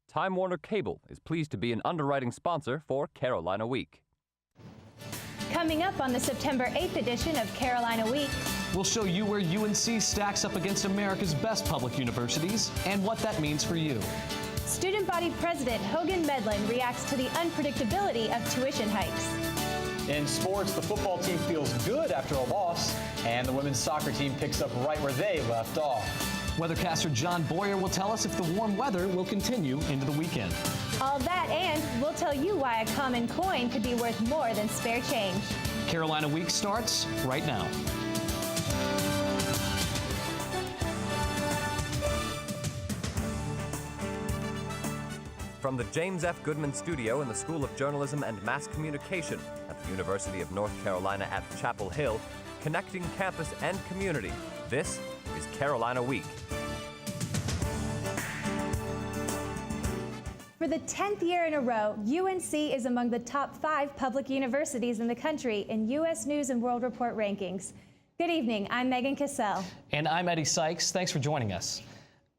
Time Warner Cable is pleased to be an underwriting sponsor for Carolina Week. Coming up on the September 8th edition of Carolina Week, we'll show you where UNC stacks up against America's best public universities and what that means for you. Student Body President Hogan Medlin reacts to the unpredictability of tuition hikes. In sports, the football team feels good after a loss, and the women's soccer team picks up right where they left off. Weathercaster John Boyer will tell us if the warm weather will continue into the weekend. All that, and we'll tell you why a common coin could be worth more than spare change. Carolina Week starts right now. From the James F. Goodman Studio in the School of Journalism and Mass Communication at the University of North Carolina at Chapel Hill, connecting campus and community, this is Carolina Week. For the 10th year in a row, UNC is among the top 5 public universities in the country in U.S. News and World Report rankings. Good evening, I'm Megan Cassell. And I'm Eddie Sykes. Thanks for joining us.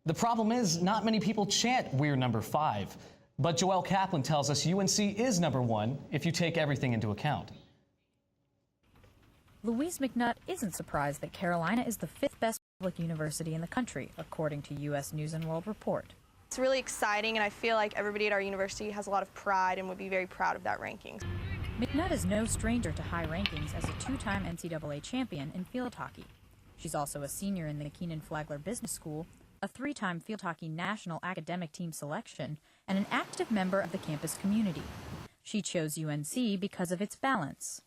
The problem is, not many people chant we're number 5. But Joelle Kaplan tells us UNC is number 1 if you take everything into account. Louise McNutt isn't surprised that Carolina is the 5th best public university in the country, according to U.S. News and World Report. It's really exciting, and I feel like everybody at our university has a lot of pride and would be very proud of that ranking. McNutt is no stranger to high rankings as a 2-time NCAA champion in field hockey. She's also a senior in the Keenan Flagler Business School, a 3-time field hockey national academic team selection, and an active member of the campus community. She chose UNC because of its balance.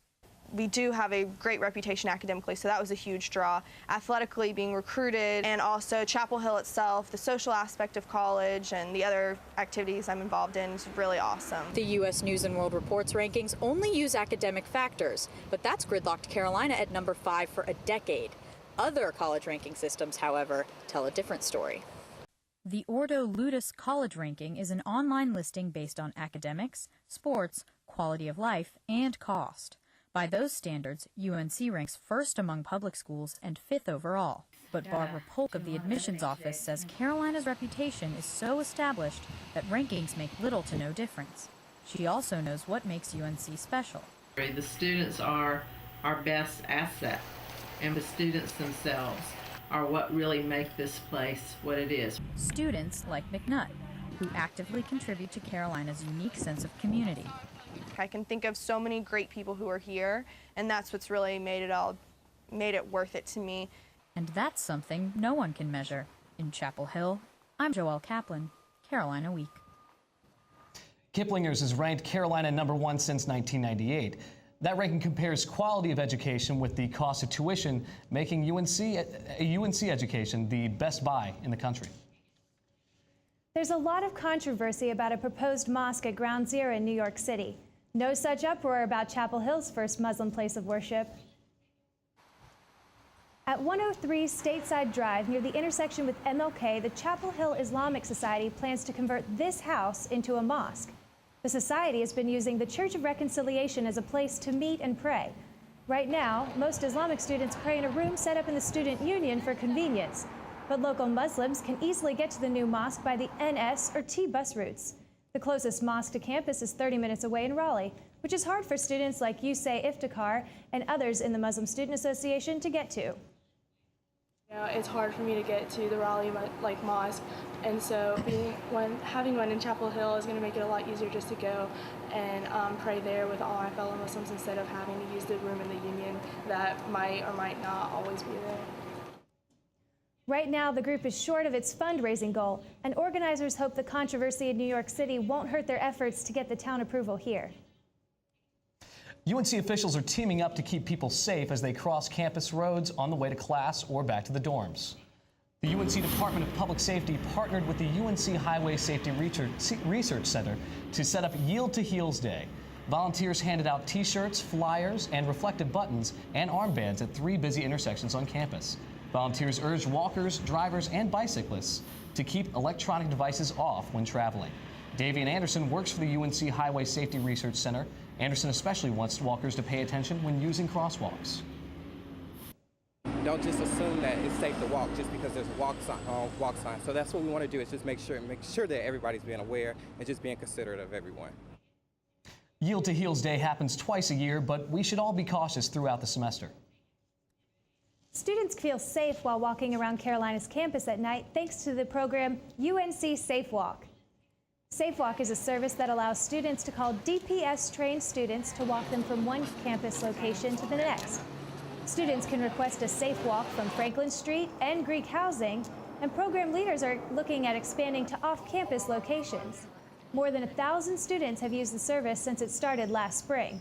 We do have a great reputation academically, so that was a huge draw. Athletically, being recruited, and also Chapel Hill itself, the social aspect of college and the other activities I'm involved in is really awesome. The U.S. News and World Report's rankings only use academic factors, but that's gridlocked Carolina at number 5 for a decade. Other college ranking systems, however, tell a different story. The Ordo Ludus College Ranking is an online listing based on academics, sports, quality of life, and cost. By those standards, UNC ranks 1st among public schools and 5th overall. But Barbara Polk of the admissions office says Carolina's reputation is so established that rankings make little to no difference. She also knows what makes UNC special. The students are our best asset, and the students themselves are what really make this place what it is. Students like McNutt, who actively contribute to Carolina's unique sense of community. I can think of so many great people who are here, and that's what's really made it worth it to me. And that's something no one can measure. In Chapel Hill, I'm Joelle Kaplan, Carolina Week. Kiplinger's has ranked Carolina number 1 since 1998. That ranking compares quality of education with the cost of tuition, making UNC education the best buy in the country. There's a lot of controversy about a proposed mosque at Ground Zero in New York City. No such uproar about Chapel Hill's first Muslim place of worship. At 103 Stateside Drive, near the intersection with MLK, the Chapel Hill Islamic Society plans to convert this house into a mosque. The society has been using the Church of Reconciliation as a place to meet and pray. Right now, most Islamic students pray in a room set up in the student union for convenience. But local Muslims can easily get to the new mosque by the NS or T bus routes. The closest mosque to campus is 30 minutes away in Raleigh, which is hard for students like Yusei Iftikhar and others in the Muslim Student Association to get to. It's hard for me to get to the Raleigh mosque, and so having one in Chapel Hill is going to make it a lot easier just to go and pray there with all my fellow Muslims instead of having to use the room in the union that might or might not always be there. Right now, the group is short of its fundraising goal, and organizers hope the controversy in New York City won't hurt their efforts to get the town approval here. UNC officials are teaming up to keep people safe as they cross campus roads on the way to class or back to the dorms. The UNC Department of Public Safety partnered with the UNC Highway Safety Research Center to set up Yield to Heels Day. Volunteers handed out T-shirts, flyers, and reflective buttons and armbands at 3 busy intersections on campus. Volunteers urged walkers, drivers, and bicyclists to keep electronic devices off when traveling. Davian Anderson works for the UNC Highway Safety Research Center. Anderson especially wants walkers to pay attention when using crosswalks. don't just assume that it's safe to walk just because there's a walk sign. So that's what we want to do, is just make sure that everybody's being aware and just being considerate of everyone. Yield to Heels Day happens twice a year, but we should all be cautious throughout the semester. Students feel safe while walking around Carolina's campus at night thanks to the program UNC Safe Walk. Safe Walk is a service that allows students to call DPS-trained students to walk them from one campus location to the next. Students can request a safe walk from Franklin Street and Greek Housing, and program leaders are looking at expanding to off-campus locations. More than 1,000 students have used the service since it started last spring.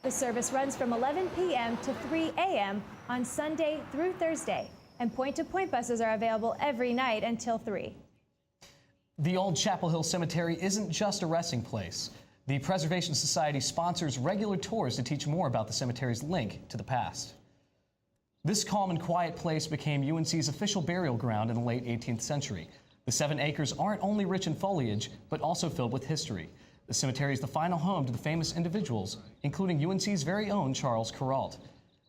The service runs from 11 p.m. to 3 a.m. on Sunday through Thursday, and point-to-point buses are available every night until 3. The old Chapel Hill Cemetery isn't just a resting place. The Preservation Society sponsors regular tours to teach more about the cemetery's link to the past. This calm and quiet place became UNC's official burial ground in the late 18th century. The 7 acres aren't only rich in foliage, but also filled with history. The cemetery is the final home to the famous individuals, including UNC's very own Charles Kuralt.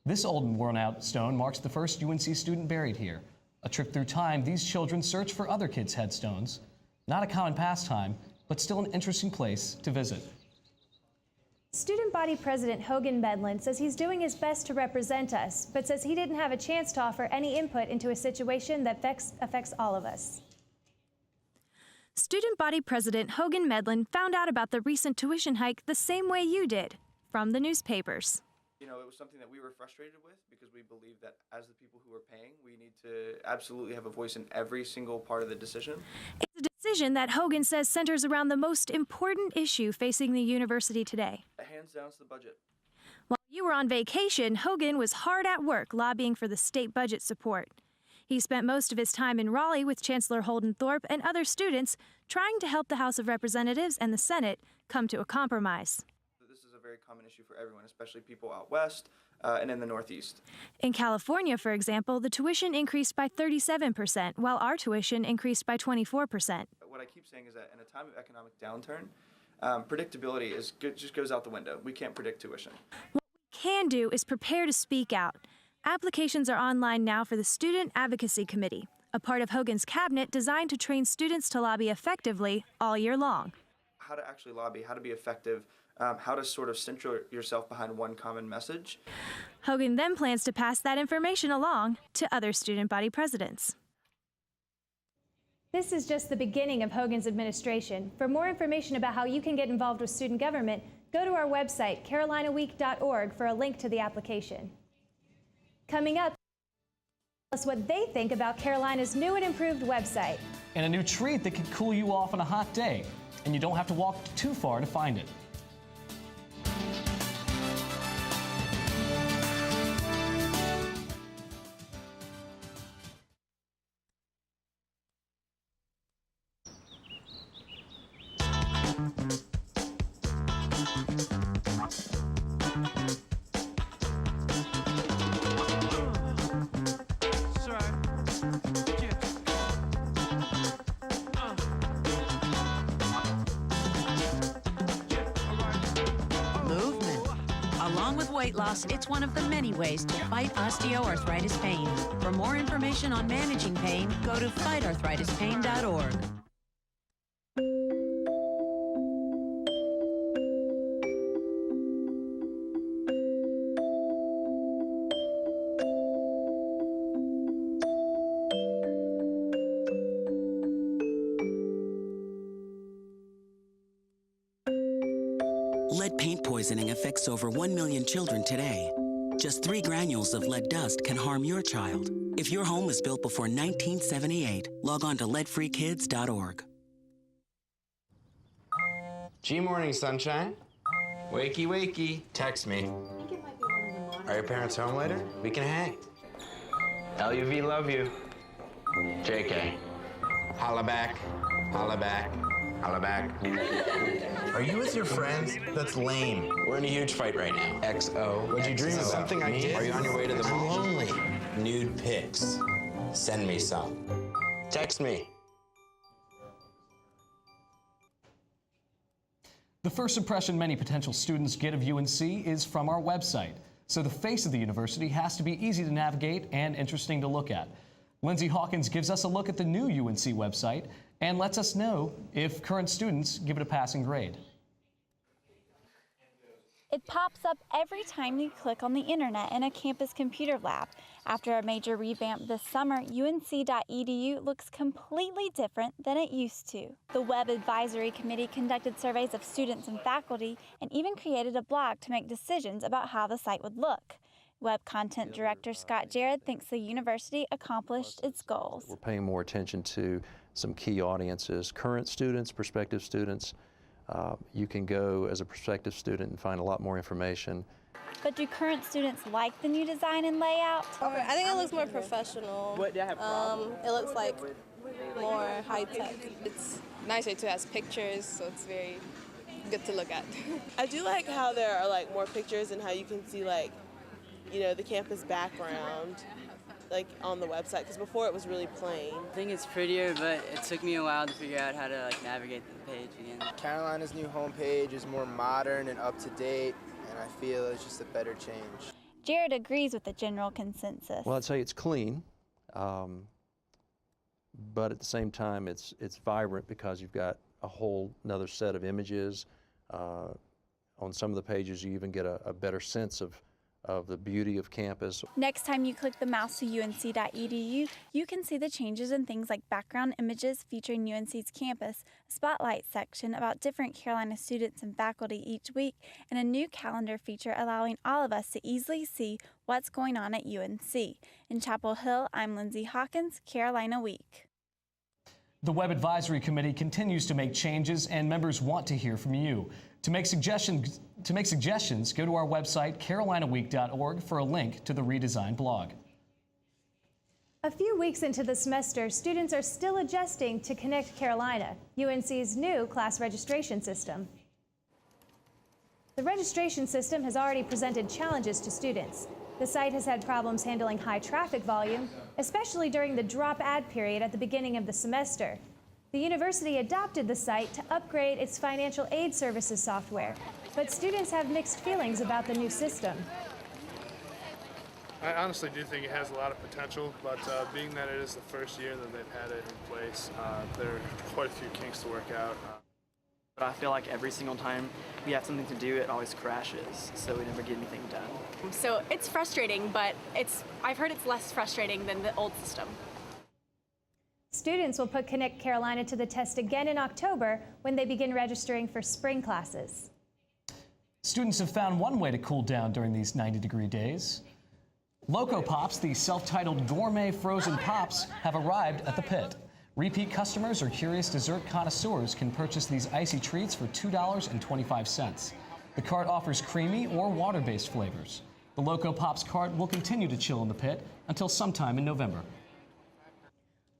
This old and worn-out stone marks the first UNC student buried here. A trip through time, these children search for other kids' headstones. Not a common pastime, but still an interesting place to visit. Student Body President Hogan Medlin says he's doing his best to represent us, but says he didn't have a chance to offer any input into a situation that affects all of us. Student Body President Hogan Medlin found out about the recent tuition hike the same way you did, from the newspapers. You know, it was something that we were frustrated with because we believe that as the people who are paying, we need to absolutely have a voice in every single part of the decision. It's a decision that Hogan says centers around the most important issue facing the university today. Hands down, it's the budget. While you were on vacation, Hogan was hard at work lobbying for the state budget support. He spent most of his time in Raleigh with Chancellor Holden Thorpe and other students, trying to help the House of Representatives and the Senate come to a compromise. This is a very common issue for everyone, especially people out west and in the Northeast. In California, for example, the tuition increased by 37%, while our tuition increased by 24%. What I keep saying is that in a time of economic downturn, predictability just goes out the window. We can't predict tuition. What we can do is prepare to speak out. Applications are online now for the Student Advocacy Committee, a part of Hogan's cabinet designed to train students to lobby effectively all year long. How to actually lobby, how to be effective, how to sort of center yourself behind one common message. Hogan then plans to pass that information along to other student body presidents. This is just the beginning of Hogan's administration. For more information about how you can get involved with student government, go to our website, carolinaweek.org, for a link to the application. Coming up, tell us what they think about Carolina's new and improved website. And a new treat that could cool you off on a hot day, and you don't have to walk too far to find it. Weight loss, it's one of the many ways to fight osteoarthritis pain. For more information on managing pain, go to fightarthritispain.org. Lead paint poisoning affects over 1 million children today. Just 3 granules of lead dust can harm your child. If your home was built before 1978, log on to leadfreekids.org. G-Morning, sunshine. Wakey, wakey. Text me. Are your parents home later? We can hang. LUV, love you. JK. Holla back. Holla back. Holla back. Are you with your friends? That's lame. We're in a huge fight right now. XO. What'd you dream about? Something I did? Are you on your way to the mall? I'm lonely. Nude pics. Send me some. Text me. The first impression many potential students get of UNC is from our website. so the face of the university has to be easy to navigate and interesting to look at. Lindsay Hawkins gives us a look at the new UNC website and lets us know if current students give it a passing grade. It pops up every time you click on the internet in a campus computer lab. After a major revamp this summer, UNC.edu looks completely different than it used to. The Web Advisory Committee conducted surveys of students and faculty and even created a blog to make decisions about how the site would look. Web Content Director Scott Jared thinks the university accomplished its goals. We're paying more attention to some key audiences, current students, prospective students. You can go as a prospective student and find a lot more information. But do current students like the new design and layout? I think it looks more professional. It looks like more high-tech. It's nicer too, it has pictures, so it's very good to look at. I do like how there are like more pictures and how you can see like, you know, the campus background like on the website, because before it was really plain. I think it's prettier, but it took me a while to figure out how to like navigate the page again. Carolina's new homepage is more modern and up to date, and I feel it's just a better change. Jared agrees with the general consensus. Well, I'd say it's clean, but at the same time it's vibrant because you've got a whole another set of images. On some of the pages you even get a better sense of the beauty of campus. Next time you click the mouse to unc.edu, you can see the changes in things like background images featuring UNC's campus, a spotlight section about different Carolina students and faculty each week, and a new calendar feature allowing all of us to easily see what's going on at UNC. In Chapel Hill, I'm Lindsay Hawkins, Carolina Week. The Web Advisory Committee continues to make changes, and members want to hear from you. To make suggestions, go to our website, carolinaweek.org, for a link to the redesigned blog. A few weeks into the semester, students are still adjusting to Connect Carolina, UNC's new class registration system. The registration system has already presented challenges to students. The site has had problems handling high traffic volume, especially during the drop ad period at the beginning of the semester. The university adopted the site to upgrade its financial aid services software, but students have mixed feelings about the new system. I honestly do think it has a lot of potential, but being that it is the first year that they've had it in place, there are quite a few kinks to work out. But I feel like every single time we have something to do, it always crashes, so we never get anything done. So it's frustrating, but I've heard it's less frustrating than the old system. Students will put Connect Carolina to the test again in October when they begin registering for spring classes. Students have found one way to cool down during these 90-degree days. Loco Pops, the self-titled gourmet frozen pops, have arrived at the pit. Repeat customers or curious dessert connoisseurs can purchase these icy treats for $2.25. The cart offers creamy or water-based flavors. The Loco Pops cart will continue to chill in the pit until sometime in November.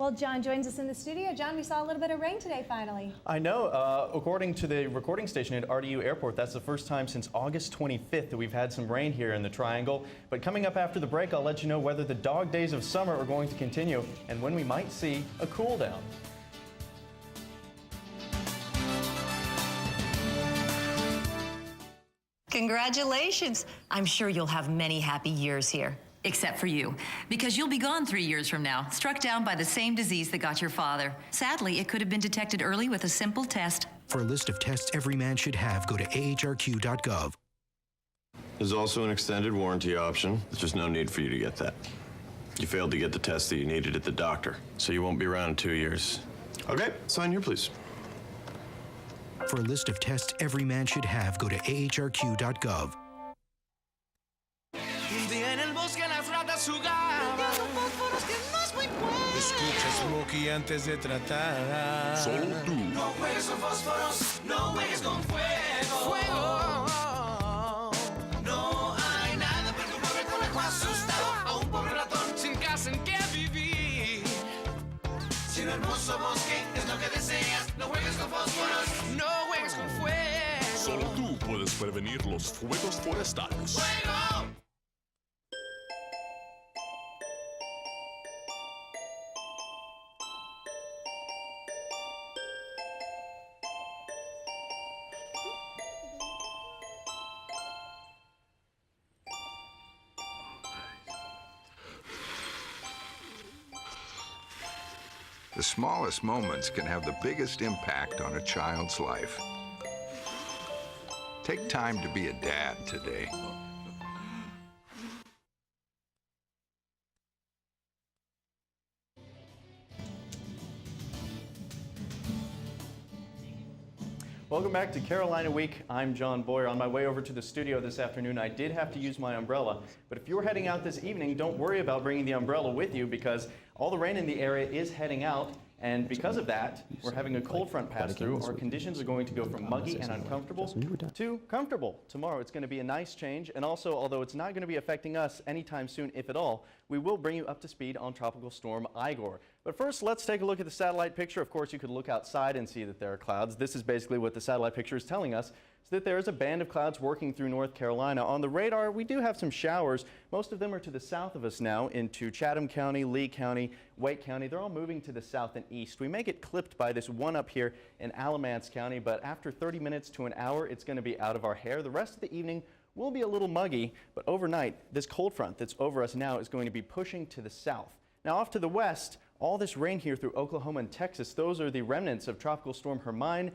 Well, John joins us in the studio. John, we saw a little bit of rain today, finally. I know. According to the recording station at RDU Airport, that's the first time since August 25th that we've had some rain here in the Triangle. But coming up after the break, I'll let you know whether the dog days of summer are going to continue and when we might see a cool down. Congratulations. I'm sure you'll have many happy years here. Except for you, because you'll be gone 3 years from now, struck down by the same disease that got your father. Sadly, it could have been detected early with a simple test. For a list of tests every man should have, go to ahrq.gov. There's also an extended warranty option. There's just no need for you to get that. You failed to get the test that you needed at the doctor, so you won't be around in 2 years. Okay, sign here, please. For a list of tests every man should have, go to ahrq.gov. Escucha Smokey antes de tratar. Solo tú. No juegues con fósforos, no juegues con fuego. No hay nada para un pobre conejo asustado, a un pobre ratón sin casa en que vivir. Si un hermoso bosque es lo que deseas, no juegues con fósforos, no juegues con fuego. Solo tú puedes prevenir los fuegos forestales. ¡Fuego! The smallest moments can have the biggest impact on a child's life. Take time to be a dad today. Welcome back to Carolina Week. I'm John Boyer. On my way over to the studio this afternoon, I did have to use my umbrella. But if you're heading out this evening, don't worry about bringing the umbrella with you because all the rain in the area is heading out. And because of that, we're having a cold front pass through. Our conditions are going to go from muggy and uncomfortable to comfortable. Tomorrow it's going to be a nice change. And also, although it's not going to be affecting us anytime soon, if at all, we will bring you up to speed on Tropical Storm Igor. But first, let's take a look at the satellite picture. Of course, you could look outside and see that there are clouds. This is basically what the satellite picture is telling us, is that there is a band of clouds working through North Carolina. On the radar, we do have some showers. Most of them are to the south of us now into Chatham County, Lee County, Wake County. They're all moving to the south and east. We may get clipped by this one up here in Alamance County, but after 30 minutes to an hour, it's going to be out of our hair. The rest of the evening will be a little muggy, but overnight, this cold front that's over us now is going to be pushing to the south. Now off to the west, all this rain here through Oklahoma and Texas, those are the remnants of Tropical Storm Hermine,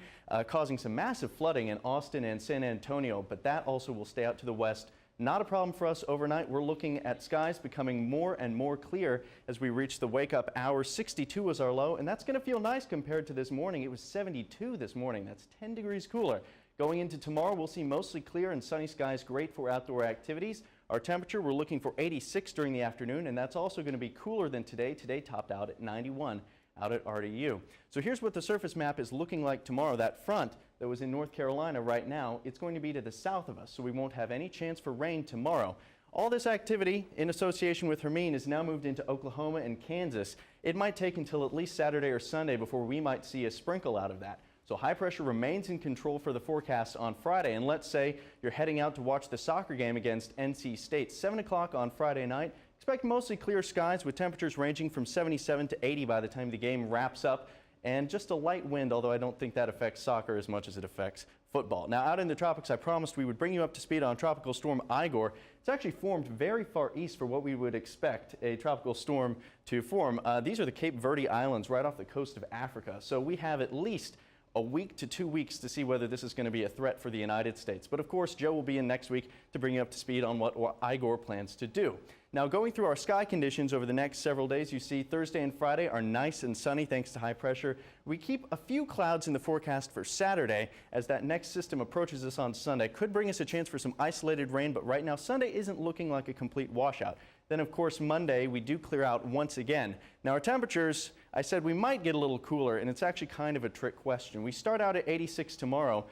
causing some massive flooding in Austin and San Antonio, but that also will stay out to the west. Not a problem for us overnight. We're looking at skies becoming more and more clear as we reach the wake-up hour. 62 was our low, and that's going to feel nice compared to this morning. It was 72 this morning. That's 10 degrees cooler. Going into tomorrow, we'll see mostly clear and sunny skies, great for outdoor activities. Our temperature, we're looking for 86 during the afternoon, and that's also going to be cooler than today. Today topped out at 91 out at RDU. So here's what the surface map is looking like tomorrow. That front that was in North Carolina right now, it's going to be to the south of us, so we won't have any chance for rain tomorrow. All this activity in association with Hermine is now moved into Oklahoma and Kansas. It might take until at least Saturday or Sunday before we might see a sprinkle out of that. So high pressure remains in control for the forecast on Friday. And let's say you're heading out to watch the soccer game against NC State. 7 o'clock on Friday night. Expect mostly clear skies with temperatures ranging from 77 to 80 by the time the game wraps up. And just a light wind, although I don't think that affects soccer as much as it affects football. Now out in the tropics, I promised we would bring you up to speed on Tropical Storm Igor. It's actually formed very far east for what we would expect a tropical storm to form. These are the Cape Verde Islands right off the coast of Africa. So we have at least a week to 2 weeks to see whether this is going to be a threat for the United States. But of course, Joe will be in next week to bring you up to speed on what Igor plans to do. Now, going through our sky conditions over the next several days, you see Thursday and Friday are nice and sunny thanks to high pressure. We keep a few clouds in the forecast for Saturday as that next system approaches us on Sunday. Could bring us a chance for some isolated rain, but right now Sunday isn't looking like a complete washout. Then, of course, Monday, we do clear out once again. Now, our temperatures, I said we might get a little cooler, and it's actually kind of a trick question. We start out at 86 tomorrow.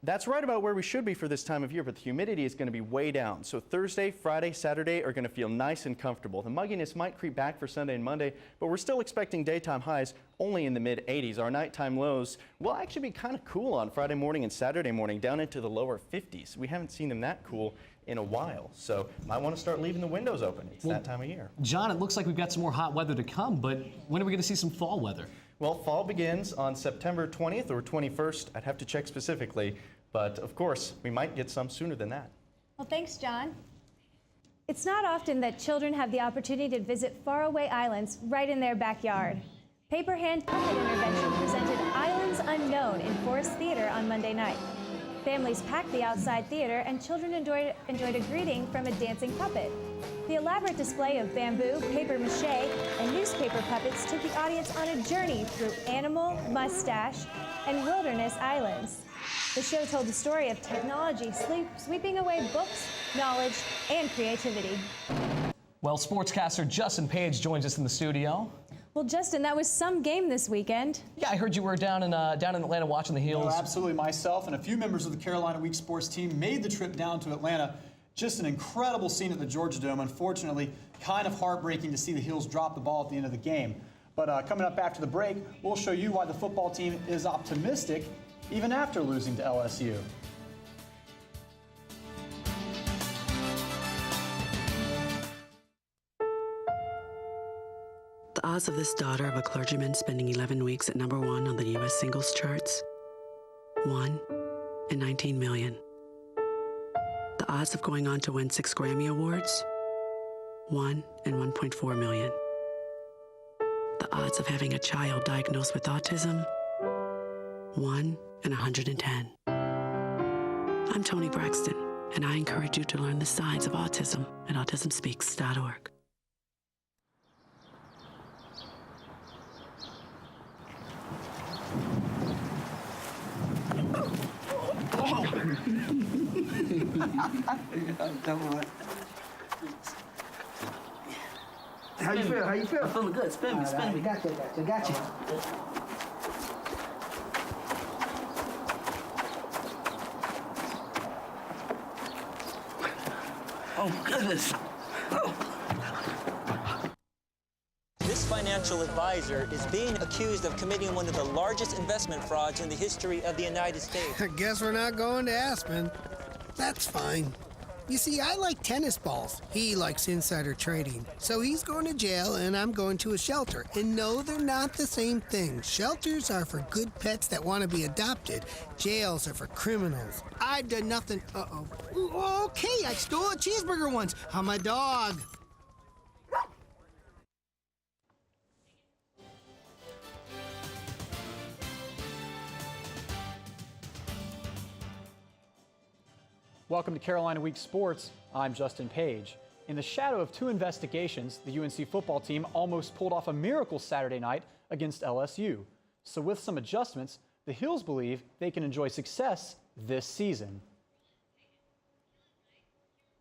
That's right about where we should be for this time of year, but the humidity is going to be way down. So Thursday, Friday, Saturday are going to feel nice and comfortable. The mugginess might creep back for Sunday and Monday, but we're still expecting daytime highs only in the mid-80s. Our nighttime lows will actually be kind of cool on Friday morning and Saturday morning, down into the lower 50s. We haven't seen them that cool in a while, so might want to start leaving the windows open. It's that time of year. John, it looks like we've got some more hot weather to come, but when are we going to see some fall weather? Well, fall begins on September 20th or 21st. I'd have to check specifically, but of course, we might get some sooner than that. Well, thanks, John. It's not often that children have the opportunity to visit faraway islands right in their backyard. Paper Hand Puppet Intervention presented Islands Unknown in Forest Theater on Monday night. Families packed the outside theater, and children enjoyed a greeting from a dancing puppet. The elaborate display of bamboo, paper mache, and newspaper puppets took the audience on a journey through animal, mustache, and wilderness islands. The show told the story of technology sweeping away books, knowledge, and creativity. Well, sportscaster Justin Page joins us in the studio. Well, Justin, that was some game this weekend. Yeah, I heard you were down in Atlanta watching the Heels. No, absolutely. Myself and a few members of the Carolina Week sports team made the trip down to Atlanta. Just an incredible scene at the Georgia Dome. Unfortunately, kind of heartbreaking to see the Heels drop the ball at the end of the game. But coming up after the break, we'll show you why the football team is optimistic even after losing to LSU. The odds of this daughter of a clergyman spending 11 weeks at #1 on the U.S. singles charts? 1 in 19 million. The odds of going on to win 6 Grammy Awards? 1 in 1.4 million. The odds of having a child diagnosed with autism? 1 in 110. I'm Toni Braxton, and I encourage you to learn the signs of autism at autismspeaks.org. How you feel? How you feel? I'm feeling good. Spin me, spin me. Got you. Oh, goodness. This financial advisor is being accused of committing one of the largest investment frauds in the history of the United States. I guess we're not going to Aspen. That's fine. You see, I like tennis balls. He likes insider trading. So he's going to jail and I'm going to a shelter. And no, they're not the same thing. Shelters are for good pets that want to be adopted. Jails are for criminals. I've done nothing. Uh-oh. Ooh, okay, I stole a cheeseburger once. I'm a dog. Welcome to Carolina Week Sports. I'm Justin Page. In the shadow of two investigations, the UNC football team almost pulled off a miracle Saturday night against LSU. So with some adjustments, the Hills believe they can enjoy success this season.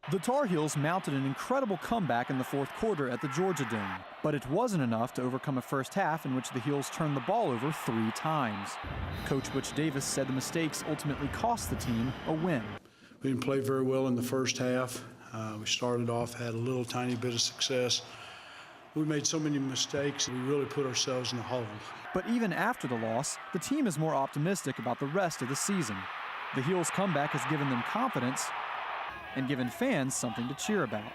The Tar Heels mounted an incredible comeback in the fourth quarter at the Georgia Dome, but it wasn't enough to overcome a first half in which the Heels turned the ball over 3 times. Coach Butch Davis said the mistakes ultimately cost the team a win. We didn't play very well in the first half. We started off, had a little tiny bit of success. We made so many mistakes, we really put ourselves in the hole. But even after the loss, the team is more optimistic about the rest of the season. The Heels' comeback has given them confidence and given fans something to cheer about.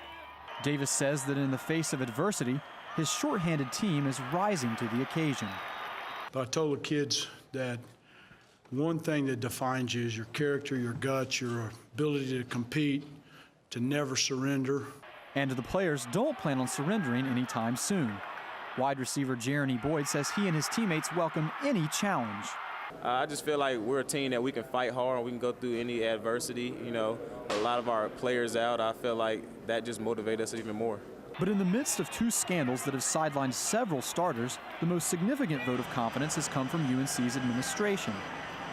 Davis says that in the face of adversity, his shorthanded team is rising to the occasion. But I told the kids that one thing that defines you is your character, your guts, your ability to compete, to never surrender. And the players don't plan on surrendering anytime soon. Wide receiver Jeremy Boyd says he and his teammates welcome any challenge. I just feel like we're a team that we can fight hard and we can go through any adversity. You know, a lot of our players out, I feel like that just motivates us even more. But in the midst of 2 scandals that have sidelined several starters, the most significant vote of confidence has come from UNC's administration.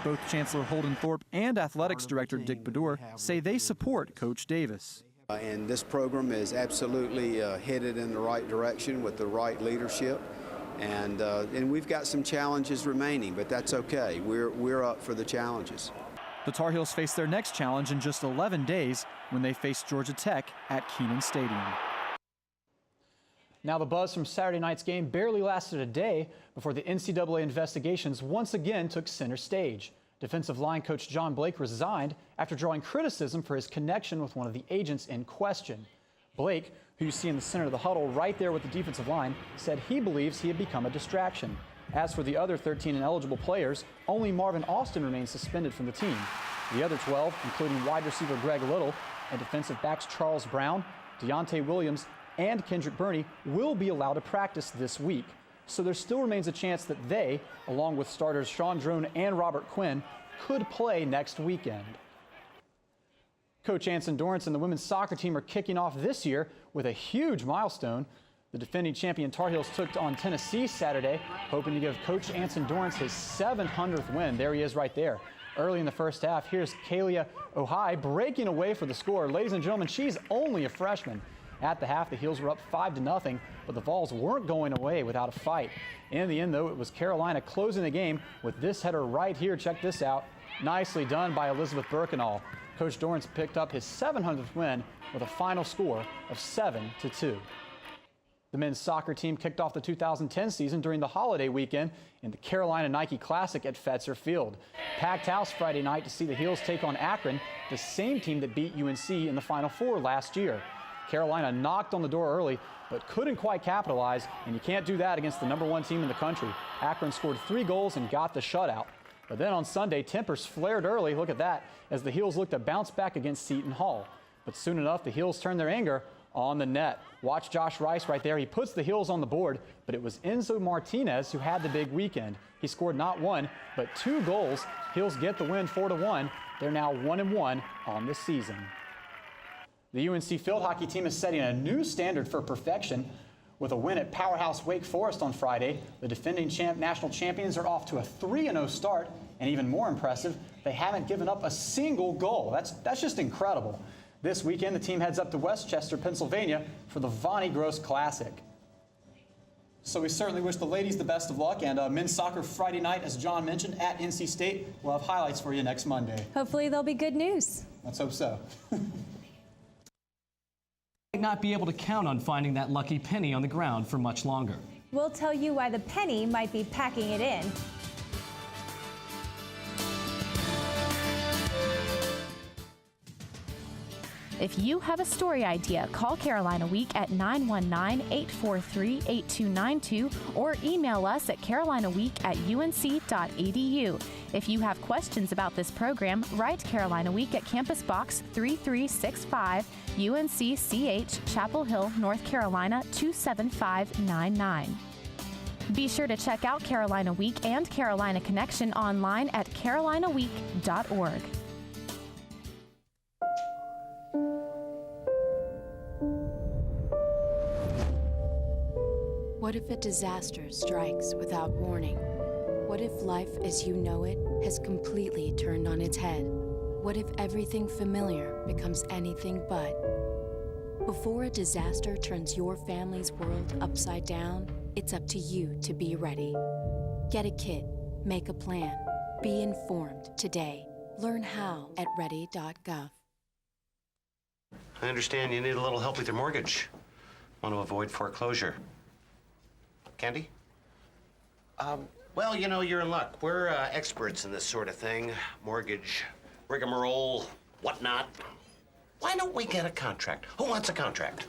Both Chancellor Holden Thorpe and Athletics Director Dick Bedour say they support Coach Davis. And this program is absolutely headed in the right direction with the right leadership. And we've got some challenges remaining, but that's okay. We're up for the challenges. The Tar Heels face their next challenge in just 11 days when they face Georgia Tech at Kenan Stadium. Now the buzz from Saturday night's game barely lasted a day before the NCAA investigations once again took center stage. Defensive line coach John Blake resigned after drawing criticism for his connection with one of the agents in question. Blake, who you see in the center of the huddle right there with the defensive line, said he believes he had become a distraction. As for the other 13 ineligible players, only Marvin Austin remains suspended from the team. The other 12, including wide receiver Greg Little and defensive backs Charles Brown, Deontay Williams, and Kendrick Burney, will be allowed to practice this week. So there still remains a chance that they, along with starters Sean Drone and Robert Quinn, could play next weekend. Coach Anson Dorrance and the women's soccer team are kicking off this year with a huge milestone. The defending champion Tar Heels took on Tennessee Saturday, hoping to give Coach Anson Dorrance his 700th win. There he is right there. Early in the first half, here's Kalia Ohai breaking away for the score. Ladies and gentlemen, she's only a freshman. At the half, the Heels were up 5-0, but the Vols weren't going away without a fight. In the end, though, it was Carolina closing the game with this header right here. Check this out. Nicely done by Elizabeth Birkenall. Coach Dorrance picked up his 700th win with a final score of 7-2. The men's soccer team kicked off the 2010 season during the holiday weekend in the Carolina Nike Classic at Fetzer Field. Packed house Friday night to see the Heels take on Akron, the same team that beat UNC in the Final Four last year. Carolina knocked on the door early, but couldn't quite capitalize, and you can't do that against the #1 team in the country. Akron scored 3 goals and got the shutout. But then on Sunday, tempers flared early, look at that, as the Heels looked to bounce back against Seton Hall. But soon enough, the Heels turned their anger on the net. Watch Josh Rice right there. He puts the Heels on the board, but it was Enzo Martinez who had the big weekend. He scored not one, but 2 goals. Heels get the win 4-1. They're now 1-1 on the season. The UNC field hockey team is setting a new standard for perfection. With a win at powerhouse Wake Forest on Friday, the defending national champions are off to a 3-0 start, and even more impressive, they haven't given up a single goal. That's just incredible. This weekend, the team heads up to Westchester, Pennsylvania for the Vonnie Gross Classic. So we certainly wish the ladies the best of luck, and men's soccer Friday night, as John mentioned, at NC State. We'll have highlights for you next Monday. Hopefully there'll be good news. Let's hope so. Might not be able to count on finding that lucky penny on the ground for much longer. We'll tell you why the penny might be packing it in. If you have a story idea, call Carolina Week at 919-843-8292 or email us at carolinaweek@unc.edu. If you have questions about this program, write Carolina Week at Campus Box 3365, UNC-CH, Chapel Hill, North Carolina 27599. Be sure to check out Carolina Week and Carolina Connection online at carolinaweek.org. What if a disaster strikes without warning? What if life as you know it has completely turned on its head? What if everything familiar becomes anything but? Before a disaster turns your family's world upside down, it's up to you to be ready. Get a kit, make a plan, be informed today. Learn how at ready.gov. I understand you need a little help with your mortgage. Want to avoid foreclosure. Candy? Well, you know, you're in luck. We're experts in this sort of thing. Mortgage, rigmarole, whatnot. Why don't we get a contract? Who wants a contract?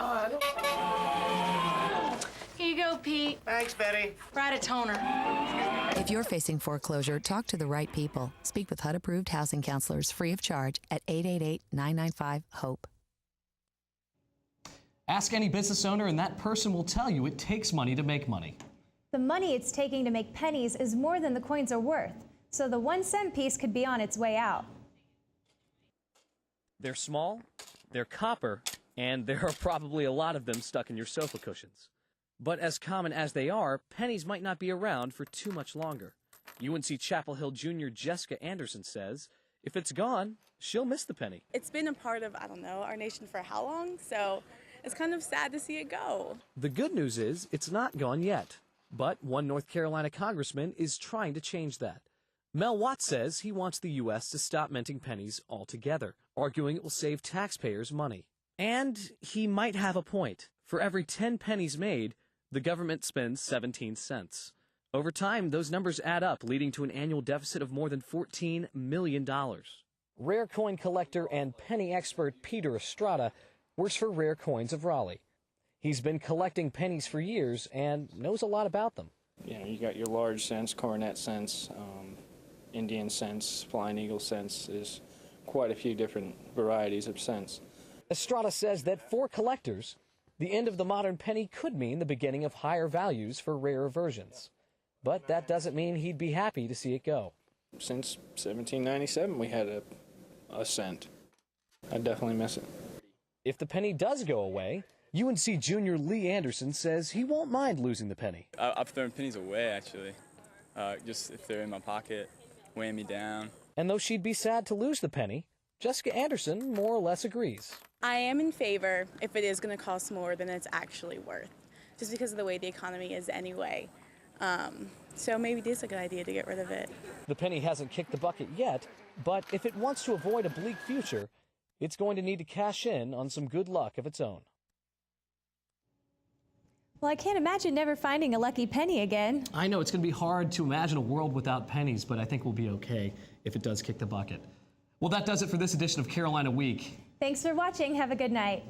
Here you go, Pete. Thanks, Betty. Write a toner. If you're facing foreclosure, talk to the right people. Speak with HUD-approved housing counselors free of charge at 888-995-HOPE. Ask any business owner and that person will tell you it takes money to make money. The money it's taking to make pennies is more than the coins are worth, so the 1-cent piece could be on its way out. They're small, they're copper, and there are probably a lot of them stuck in your sofa cushions. But as common as they are, pennies might not be around for too much longer. UNC Chapel Hill Junior Jessica Anderson says if it's gone, she'll miss the penny. It's been a part of, our nation for how long? So it's kind of sad to see it go. The good news is it's not gone yet. But one North Carolina congressman is trying to change that. Mel Watt says he wants the U.S. to stop minting pennies altogether, arguing it will save taxpayers money. And he might have a point. For every 10 pennies made, the government spends 17 cents. Over time, those numbers add up, leading to an annual deficit of more than $14 million. Rare coin collector and penny expert Peter Estrada works for Rare Coins of Raleigh. He's been collecting pennies for years and knows a lot about them. You got your large cents, coronet cents, Indian cents, flying eagle cents. There's quite a few different varieties of cents. Estrada says that for collectors, the end of the modern penny could mean the beginning of higher values for rarer versions. But that doesn't mean he'd be happy to see it go. Since 1797, we had a cent. I definitely miss it. If the penny does go away, UNC junior Lee Anderson says he won't mind losing the penny. I've thrown pennies away, actually, just if they're in my pocket, weighing me down. And though she'd be sad to lose the penny, Jessica Anderson more or less agrees. I am in favor if it is going to cost more than it's actually worth, just because of the way the economy is anyway. So maybe it is a good idea to get rid of it. The penny hasn't kicked the bucket yet, but if it wants to avoid a bleak future, it's going to need to cash in on some good luck of its own. Well, I can't imagine never finding a lucky penny again. I know it's going to be hard to imagine a world without pennies, but I think we'll be okay if it does kick the bucket. Well, that does it for this edition of Carolina Week. Thanks for watching. Have a good night.